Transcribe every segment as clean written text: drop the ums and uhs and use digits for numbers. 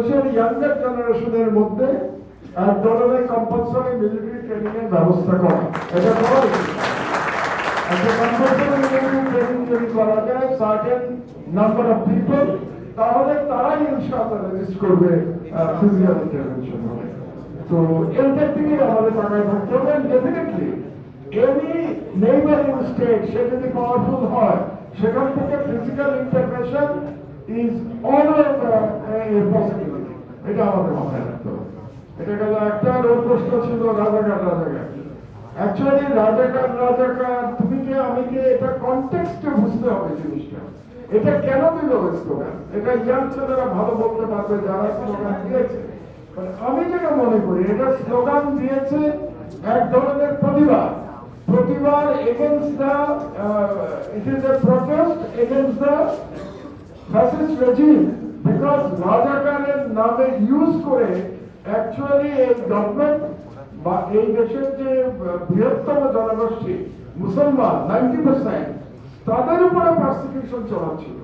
বাংলাদেশের ইয়াঙ্গার জেনারেশনের মধ্যে এক ধরনের কম্পালসরি মিলিটারি ট্রেনিং এর ব্যবস্থা করা, এটা করা উচিত। একটা কম্পালসরি মিলিটারি ট্রেনিং যদি করা যায় সার্টেন নাম্বার অফ পিপল, তাহলে তারাই ইনশাআল্লাহ রেজিস্ট করবে ফিজিক্যাল ইন্টারভেনশন হবে। তো এইটার দিকে আমাদের তাকায় থাকতে হবে। ডেফিনেটলি এনি নেইবারিং স্টেট সে যদি পাওয়ারফুল হয়, সেখান থেকে physical intervention is always a possibility, এটা আমাদের মাথায় রাখতে হবে। এটা গেল একটা। ওর প্রশ্ন ছিল রাজাকার রাজাকার। অ্যাকচুয়ালি রাজাকার তুমি কে আমি কে, এটা কনটেক্সটে বুঝতে হবে জিনিসটা। এটা কেন দিল স্লোগান, এটা ইয়াং ছেলেরা ভালো বলতে পারবে যারা স্লোগান দিয়েছে। আমি যেটা মনে করি, এটা স্লোগান দিয়েছে এক ধরনের প্রতিবাদ against the it is a protest against the fascist regime. Because রাজাকারের নামে ইউজ করে অ্যাকচুয়ালি এই গভর্নমেন্ট বা এই দেশের যে বৃহত্তম জনগোষ্ঠী মুসলমান 90%, তাদের উপরে পারসিকিউশন চলাচ্ছিল।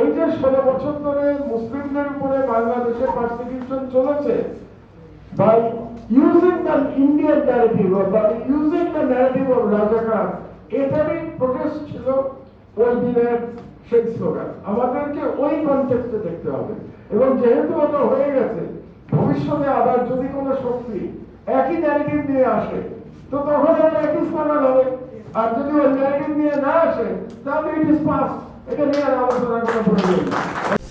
এই যে 16 বছর ধরে মুসলিমদের উপরে বাংলাদেশের পারসিকিউশন চলেছে, by using the Indian narrative or by using the narrative of রাজাকার, এটারই প্রোটেস্ট ছিল ওই দিনের সেই স্লোগান। আমাদেরকে ওই কনটেক্সটে দেখতে হবে। এবং যেহেতু ওটা হয়ে গেছে, ভবিষ্যতে আবার যদি কোনো শক্তি একই ন্যারেটিভ নিয়ে আসে, তো তখন ওটা একই স্লোগান হবে। আর যদি ওই ন্যারেটিভ নিয়ে না আসে, তাহলে ইট ইজ পাস, এটা নিয়ে আর আলোচনা করার প্রয়োজন নেই।